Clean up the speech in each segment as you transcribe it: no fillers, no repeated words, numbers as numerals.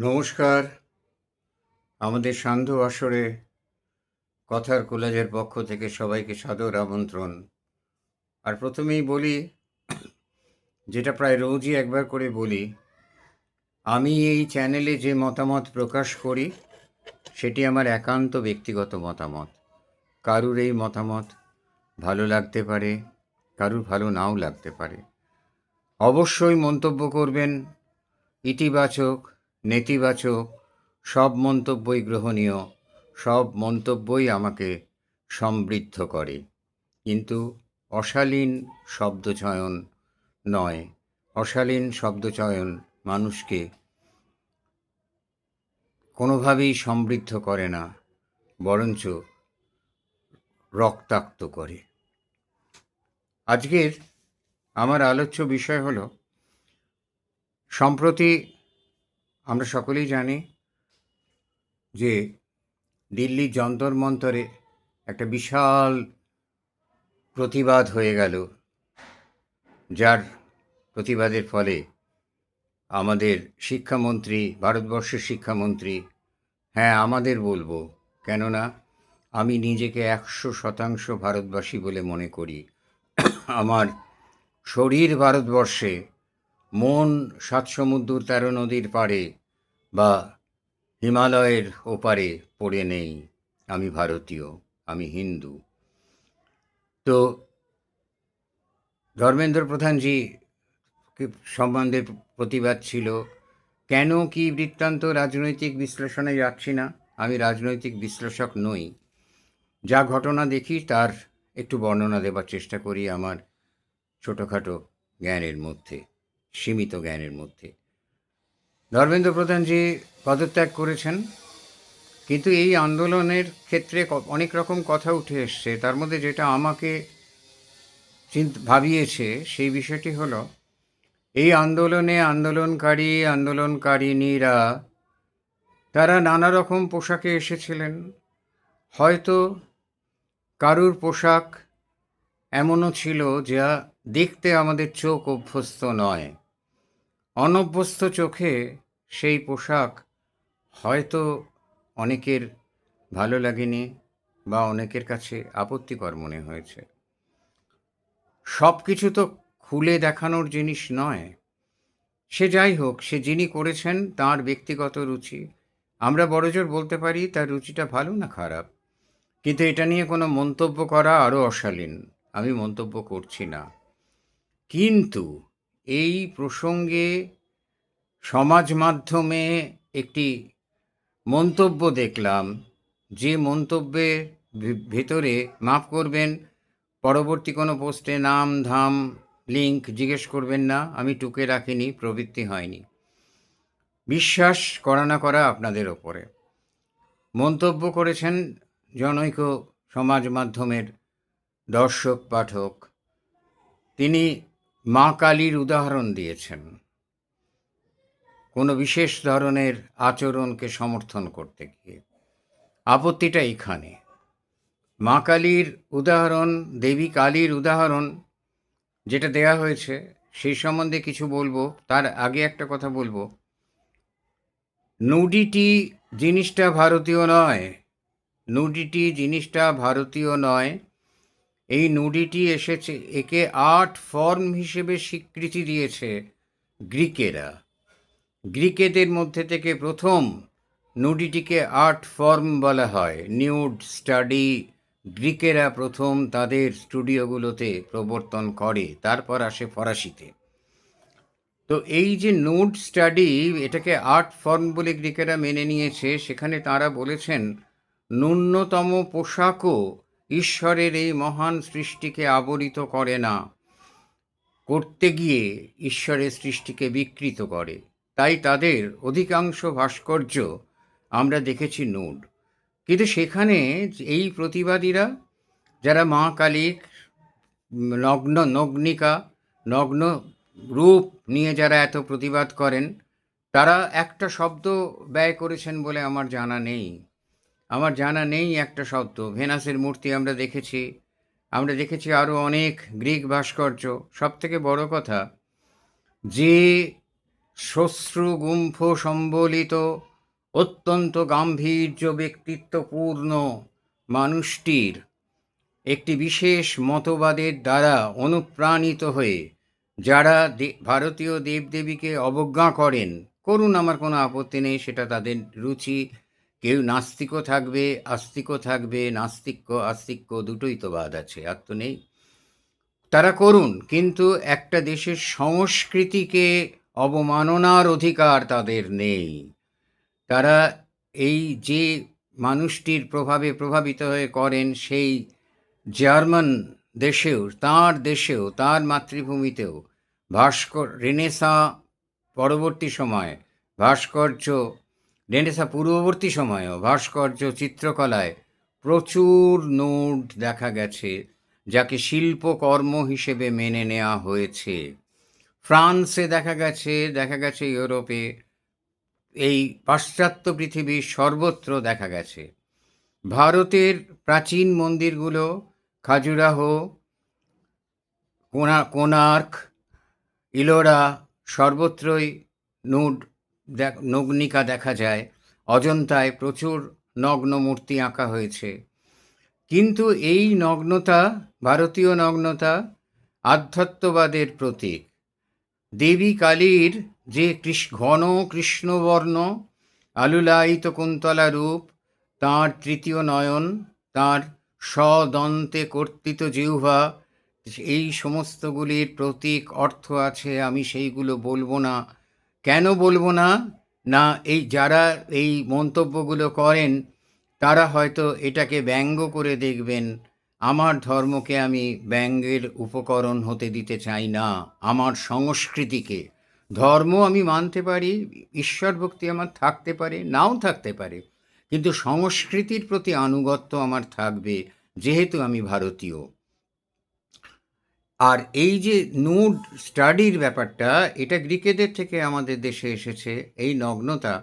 নমস্কার। আমাদের সান্ধ্য আসরে কথার কোলাজের পক্ষ থেকে সবাইকে সাদর আমন্ত্রণ। আর প্রথমেই বলি, যেটা প্রায় রোজই একবার করে বলি, আমি এই চ্যানেলে যে মতামত প্রকাশ করি সেটি আমার একান্ত ব্যক্তিগত মতামত। কারুর এই মতামত ভালো লাগতে পারে, কারুর ভালো নাও লাগতে পারে। অবশ্যই মন্তব্য করবেন, ইতিবাচক, নেতিবাচক সব মন্তব্যই গ্রহণীয়, সব মন্তব্যই আমাকে সমৃদ্ধ করে, কিন্তু অশালীন শব্দচয়ন নয়। অশালীন শব্দচয়ন মানুষকে কোনোভাবেই সমৃদ্ধ করে না, বরঞ্চ রক্তাক্ত করে। আজকের আমার আলোচ্য বিষয় হলো, সম্প্রতি আমরা সকলেই জানি যে দিল্লির যন্তর মন্তরে একটা বিশাল প্রতিবাদ হয়ে গেল, যার প্রতিবাদের ফলে আমাদের শিক্ষামন্ত্রী, ভারতবর্ষের শিক্ষামন্ত্রী, হ্যাঁ আমাদের বলবো, কেননা আমি নিজেকে 100% ভারতবাসী বলে মনে করি। আমার শরীর ভারতবর্ষে, মন 7 সমুদ্র 13 নদীর পাড়ে বা হিমালয়ের ওপারে পড়ে নেই। আমি ভারতীয়, আমি হিন্দু। তো ধর্মেন্দ্র প্রধানজি সম্বন্ধে প্রতিবাদ ছিল। কেন কি বৃত্তান্ত রাজনৈতিক বিশ্লেষণে যাচ্ছি না, আমি রাজনৈতিক বিশ্লেষক নই। যা ঘটনা দেখি তার একটু বর্ণনা দেবার চেষ্টা করি আমার ছোটোখাটো জ্ঞানের মধ্যে, সীমিত জ্ঞানের মধ্যে। ধর্মেন্দ্র প্রধানজি পদত্যাগ করেছেন, কিন্তু এই আন্দোলনের ক্ষেত্রে অনেক রকম কথা উঠে এসছে। তার মধ্যে যেটা আমাকে ভাবিয়েছে সেই বিষয়টি হলো, এই আন্দোলনে আন্দোলনকারিণীরা তারা নানা রকম পোশাকে এসেছিলেন। হয়তো কারুর পোশাক এমনও ছিল যা দেখতে আমাদের চোখ অভ্যস্ত নয়। অনভ্যস্ত চোখে সেই পোশাক হয়তো অনেকের ভালো লাগেনি বা অনেকের কাছে আপত্তিকর মনে হয়েছে। সব কিছু তো খুলে দেখানোর জিনিস নয়। সে যাই হোক, সে যিনি করেছেন তাঁর ব্যক্তিগত রুচি। আমরা বড়জোর বলতে পারি তার রুচিটা ভালো না খারাপ, কিন্তু এটা নিয়ে কোনো মন্তব্য করা আরও অশালীন। আমি মন্তব্য করছি না, কিন্তু এই প্রসঙ্গে সমাজ মাধ্যমে একটি মন্তব্য দেখলাম, যে মন্তব্যের ভেতরে, মাফ করবেন, পরবর্তী কোনো পোস্টে নাম ধাম লিঙ্ক জিজ্ঞেস করবেন না, আমি টুকে রাখিনি, প্রবৃত্তি হয়নি। বিশ্বাস করা না করা আপনাদের ওপরে। মন্তব্য করেছেন জনৈক সমাজ মাধ্যমের দর্শক পাঠক। তিনি মা কালীর উদাহরণ দিয়েছেন কোনো বিশেষ ধরনের আচরণকে সমর্থন করতে গিয়ে। আপত্তিটা এখানে। মা কালীর উদাহরণ, দেবী কালীর উদাহরণ যেটা দেয়া হয়েছে সেই সম্বন্ধে কিছু বলবো। তার আগে একটা কথা বলবো, নুডিটি জিনিসটা ভারতীয় নয়। নুডিটি জিনিসটা ভারতীয় নয়। এই নুডিটি এসেছে, একে আর্ট ফর্ম হিসেবে স্বীকৃতি দিয়েছে গ্রিকেরা। গ্রিকেদের মধ্যে থেকে প্রথম নুডিটিকে আর্ট ফর্ম বলা হয়। নিউড স্টাডি গ্রিকেরা প্রথম তাদের স্টুডিওগুলোতে প্রবর্তন করে, তারপর আসে ফরাসিতে। তো এই যে নুড স্টাডি, এটাকে আর্ট ফর্ম বলে গ্রিকেরা মেনে নিয়েছে। সেখানে তারা বলেছেন ন্যূনতম পোশাকও ঈশ্বরের এই মহান সৃষ্টিকে আবরিত করে না, করতে গিয়ে ঈশ্বরের সৃষ্টিকে বিকৃত করে। তাই তাদের অধিকাংশ ভাস্কর্য আমরা দেখেছি নুড। কিন্তু সেখানে এই প্রতিবাদীরা, যারা মা কালীর নগ্নিকা, নগ্ন রূপ নিয়ে যারা এত প্রতিবাদ করেন, তারা একটা শব্দ ব্যয় করেছেন বলে আমার জানা নেই। আমার জানা নেই একটা শব্দ। ভেনাসের মূর্তি আমরা দেখেছি আরও অনেক গ্রিক ভাস্কর্য। সব থেকে বড় কথা, যে শ্বশ্রুগুম্ফ সম্বলিত অত্যন্ত গাম্ভীর্য ব্যক্তিত্বপূর্ণ মানুষটির একটি বিশেষ মতবাদের দ্বারা অনুপ্রাণিত হয়ে যারা ভারতীয় দেবদেবীকে অবজ্ঞা করেন, করুন, আমার কোনো আপত্তি নেই, সেটা তাদের রুচি। কেউ নাস্তিকও থাকবে, আস্তিকও থাকবে, নাস্তিক্য আস্তিক্য দুটোই তো বাদ আছে, আর তো নেই। তারা করুন, কিন্তু একটা দেশের সংস্কৃতিকে অবমাননার অধিকার তাদের নেই। তারা এই যে মানুষটির প্রভাবে প্রভাবিত হয়ে করেন, সেই জার্মান দেশেও তার মাতৃভূমিতেও রেনেসাঁ পরবর্তী সময় ভাস্কর্য, রেনেসাঁ পূর্ববর্তী সময়েও ভাস্কর্য চিত্রকলায় প্রচুর নুড দেখা গেছে, যাকে শিল্পকর্ম হিসেবে মেনে নেওয়া হয়েছে। ফ্রান্সে দেখা গেছে ইউরোপে, এই পাশ্চাত্য পৃথিবীর সর্বত্র দেখা গেছে। ভারতের প্রাচীন মন্দিরগুলো, খাজুরাহো, কোণার্ক, ইলোরা, সর্বত্রই নগ্নিকা দেখা যায়। অজন্তায় প্রচুর নগ্ন মূর্তি আঁকা হয়েছে। কিন্তু এই নগ্নতা, ভারতীয় নগ্নতা, আধ্যাত্মবাদের প্রতীক। দেবী কালীর যে ঘন কৃষ্ণবর্ণ আলুলায়িত কুন্তলা রূপ, তাঁর তৃতীয় নয়ন, তাঁর সদন্তে কর্তিত জিহ্বা, এই সমস্তগুলির প্রতীক অর্থ আছে। আমি সেইগুলো বলবো না। কেন বলবো না? না, এই যারা এই মন্তব্যগুলো করেন তারা হয়তো এটাকে ব্যঙ্গ করে দেখবেন। আমার ধর্মকে আমি ব্যঙ্গের উপকরণ হতে দিতে চাই না। আমার সংস্কৃতিকে, ধর্ম আমি মানতে পারি, ঈশ্বর ভক্তি আমার থাকতে পারে, নাও থাকতে পারে, কিন্তু সংস্কৃতির প্রতি আনুগত্য আমার থাকবে, যেহেতু আমি ভারতীয়। আর এই যে নুড স্টাডির ব্যাপারটা, এটা গ্রিকেদের থেকে আমাদের দেশে এসেছে। এই নগ্নতা,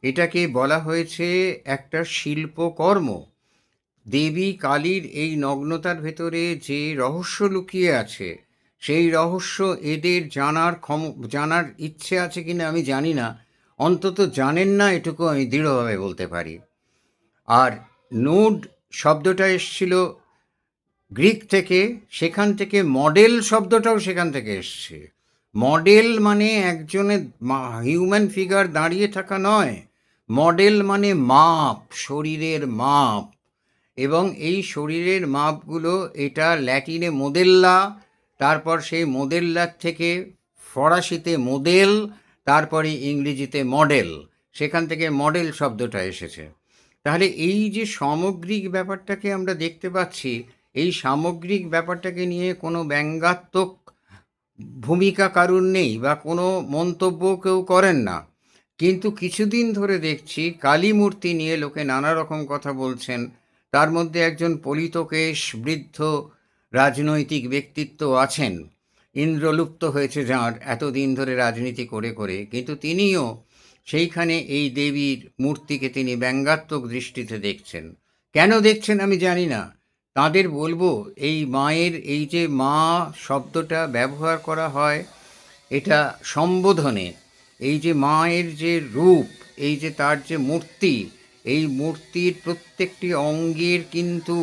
এটাকে বলা হয়েছে একটা শিল্পকর্ম। দেবী কালীর এই নগ্নতার ভেতরে যে রহস্য লুকিয়ে আছে, সেই রহস্য এদের জানার ইচ্ছে আছে কিনা আমি জানি না, অন্তত জানেন না, এটুকু আমি দৃঢ়ভাবে বলতে পারি। আর নুড শব্দটা এসছিল গ্রিক থেকে, সেখান থেকে মডেল শব্দটাও সেখান থেকে এসছে। মডেল মানে একজনের হিউম্যান ফিগার দাঁড়িয়ে থাকা নয়, মডেল মানে মাপ, শরীরের মাপ। এবং এই শরীরের মাপগুলো, এটা ল্যাটিনে মোদেল্লা, তারপর সেই মোদেল্লার থেকে ফরাসিতে মোদেল, তারপরে ইংরেজিতে মডেল, সেখান থেকে মডেল শব্দটা এসেছে। তাহলে এই যে সামগ্রিক ব্যাপারটাকে আমরা দেখতে পাচ্ছি, এই সামগ্রিক ব্যাপারটাকে নিয়ে কোনো ব্যঙ্গাত্মক ভূমিকা কারুর নেই বা কোনো মন্তব্য কেউ করেন না। কিন্তু কিছুদিন ধরে দেখছি কালী মূর্তি নিয়ে লোকে নানা রকম কথা বলছেন। তার মধ্যে একজন পলিতকেশ বৃদ্ধ রাজনৈতিক ব্যক্তিত্ব আছেন, ইন্দ্রলুপ্ত হয়েছে যাঁর এতদিন ধরে রাজনীতি করে করে, কিন্তু তিনিও সেইখানে এই দেবীর মূর্তিকে তিনি ব্যঙ্গাত্মক দৃষ্টিতে দেখছেন। কেন দেখছেন আমি জানি না। তাদের বলবো, এই মায়ের, এই যে মা শব্দটা ব্যবহার করা হয় এটা সম্বোধনে, এই যে মায়ের যে রূপ, এই যে তার যে মূর্তি, এই মূর্তির প্রত্যেকটি অঙ্গের কিন্তু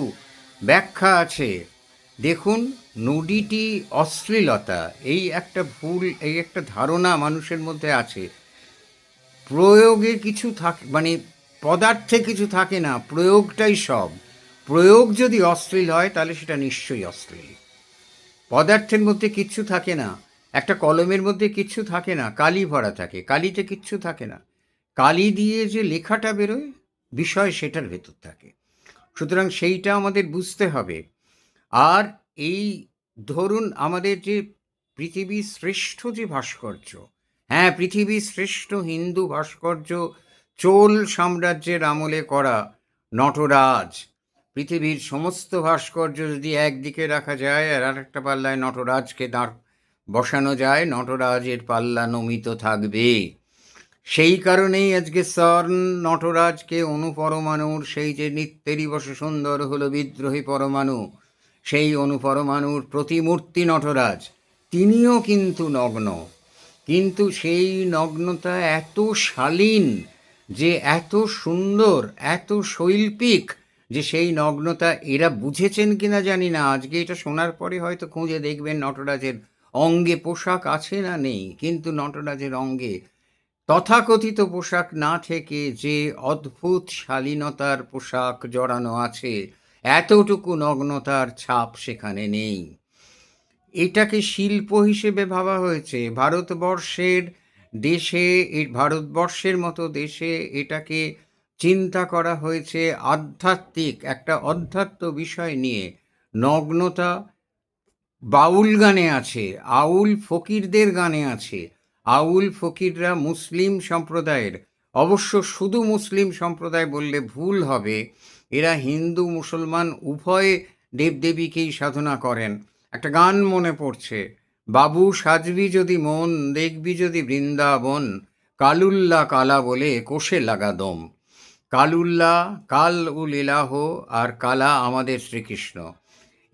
ব্যাখ্যা আছে। দেখুন, নুডিটি অশ্লীলতা, এই একটা ভুল, এই একটা ধারণা মানুষের মধ্যে আছে। প্রয়োগে কিছু থাকে, মানে পদার্থে কিছু থাকে না, প্রয়োগটাই সব। প্রয়োগ যদি অশ্লীল হয় তাহলে সেটা নিশ্চয়ই অশ্লীল। পদার্থের মধ্যে কিচ্ছু থাকে না। একটা কলমের মধ্যে কিচ্ছু থাকে না, কালি ভরা থাকে, কালিতে কিচ্ছু থাকে না। কালি দিয়ে যে লেখাটা বেরোয়, বিষয় সেটার ভেতর থাকে। সুতরাং সেইটা আমাদের বুঝতে হবে। আর এই ধরুন, আমাদের যে পৃথিবীর শ্রেষ্ঠ যে ভাস্কর্য, হ্যাঁ, পৃথিবীর শ্রেষ্ঠ হিন্দু ভাস্কর্য চোল সাম্রাজ্যের আমলে করা নটরাজ। পৃথিবীর সমস্ত ভাস্কর্য যদি একদিকে রাখা যায় আর আরেকটা পাল্লায় নটরাজকে বসানো যায়, নটরাজের পাল্লা নমিত থাকবে। সেই কারণেই আজকে সর্ন নটরাজকে অনুপরমাণুর, সেই যে নিত্যেরই বসে সুন্দর হলো বিদ্রোহী পরমাণু, সেই অনুপরমাণুর প্রতিমূর্তি নটরাজ, তিনিও কিন্তু নগ্ন। কিন্তু সেই নগ্নতা এত শালীন, যে এত সুন্দর, এত শৈল্পিক, যে সেই নগ্নতা এরা বুঝেছেন কিনা জানি না। আজকে এটা শোনার পরে হয়তো খুঁজে দেখবেন নটরাজের অঙ্গে পোশাক আছে না নেই, কিন্তু নটরাজের অঙ্গে তথাকথিত পোশাক না থেকে যে অদ্ভুত শালীনতার পোশাক জড়ানো আছে, এতটুকু নগ্নতার ছাপ সেখানে নেই। এটাকে শিল্প হিসেবে ভাবা হয়েছে। ভারতবর্ষের মতো দেশে এটাকে চিন্তা করা হয়েছে আধ্যাত্মিক একটা অধ্যাত্ম বিষয় নিয়ে। নগ্নতা বাউল গানে আছে, আউল ফকিরদের গানে আছে। আউল ফকিররা মুসলিম সম্প্রদায়ের, অবশ্য শুধু মুসলিম সম্প্রদায় বললে ভুল হবে, এরা হিন্দু মুসলমান উভয় দেবদেবীকেই সাধনা করেন। একটা গান মনে পড়ছে, বাবু সাজবি যদি মন, দেখবি যদি বৃন্দাবন, কালুল্লা কালা বলে কোষে লাগা দম। কালুল্লাহ, কাল উল ইলাহ, আর কালা আমাদের শ্রীকৃষ্ণ।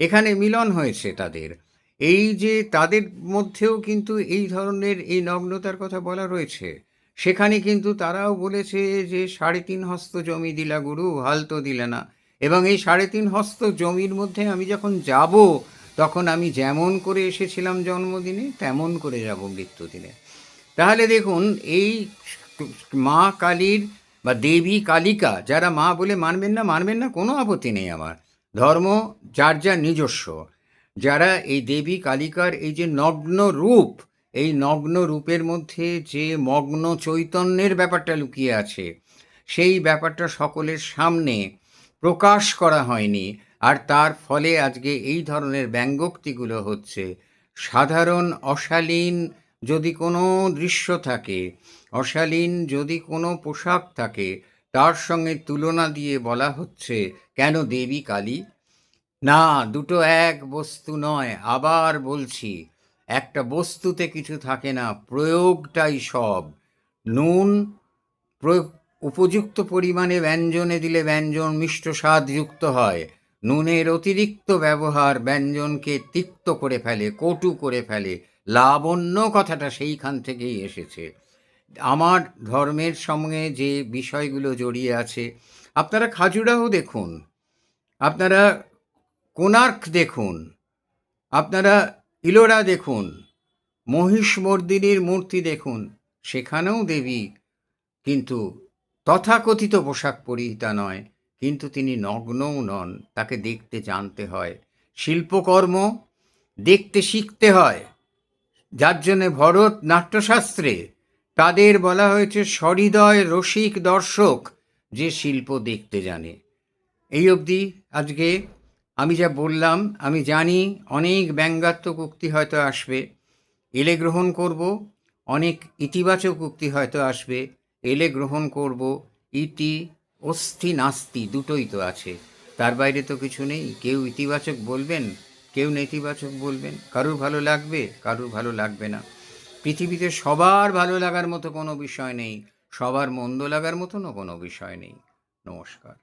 এখানে মিলন হয়েছে তাদের। এই যে তাদের মধ্যেও কিন্তু এই ধরনের এই নগ্নতার কথা বলা রয়েছে। সেখানে কিন্তু তারাও বলেছে যে 3.5 হস্ত জমি দিলা গুরু, হাল তো দিলে না। এবং এই 3.5 হস্ত জমির মধ্যে আমি যখন যাব, তখন আমি যেমন করে এসেছিলাম জন্মদিনে তেমন করে যাব মৃত্যুদিনে। তাহলে দেখুন, এই মা কালীর বা দেবী কালিকা, যারা মা বলে মানবেন না, কোনো আপত্তি নেই আমার। ধর্ম যার যার নিজস্ব। যারা এই দেবী কালিকার এই যে নগ্ন রূপ, এই নগ্ন রূপের মধ্যে যে মগ্ন চৈতন্যের ব্যাপারটা লুকিয়ে আছে, সেই ব্যাপারটা সকলের সামনে প্রকাশ করা হয়নি। আর তার ফলে আজকে এই ধরনের ব্যঙ্গোক্তিগুলো হচ্ছে। সাধারণ অশালীন যদি কোনো দৃশ্য থাকে, অশালীন যদি কোনো পোশাক থাকে, তার সঙ্গে তুলনা দিয়ে বলা হচ্ছে কেন দেবী কালী? না, দুটো এক বস্তু নয়। আবার বলছি, একটা বস্তুতে কিছু থাকে না, প্রয়োগটাই সব। নুন প্রয়োগ, উপযুক্ত পরিমাণে ব্যঞ্জনে দিলে ব্যঞ্জন মিষ্ট স্বাদযুক্ত হয়। নুনের অতিরিক্ত ব্যবহার ব্যঞ্জনকে তিক্ত করে ফেলে, কটু করে ফেলে। লাবণ্য কথাটা সেইখান থেকেই এসেছে। আমার ধর্মের সঙ্গে যে বিষয়গুলো জড়িয়ে আছে, আপনারা খাজুরাহো দেখুন, আপনারা কোণার্ক দেখুন, আপনারা ইলোরা দেখুন, মহিষমর্দিনীর মূর্তি দেখুন, সেখানেও দেবী কিন্তু তথাকথিত পোশাক পরিহিতা নয়, কিন্তু তিনি নগ্নও নন। তাকে দেখতে জানতে হয়, শিল্পকর্ম দেখতে শিখতে হয়। যার জন্যে ভরত নাট্যশাস্ত্রে তাদের বলা হয়েছে সহৃদয় রসিক দর্শক, যে শিল্প দেখতে জানে। এই অবধি আজকে আমি যা বললাম, আমি জানি অনেক ব্যঙ্গাত্মক উক্তি হয়তো আসবে, এলে গ্রহণ করব। অনেক ইতিবাচক উক্তি হয়তো আসবে, এলে গ্রহণ করব। ইতি, অস্থি, নাস্তি দুটোই তো আছে, তার বাইরে তো কিছু নেই। কেউ ইতিবাচক বলবেন, কেউ নেতিবাচক বলবেন। কারুর ভালো লাগবে, কারুর ভালো লাগবে না। পৃথিবীতে সবার ভালো লাগার মতো কোনো বিষয় নেই, সবার মন্দ লাগার মতনও কোনো বিষয় নেই। নমস্কার।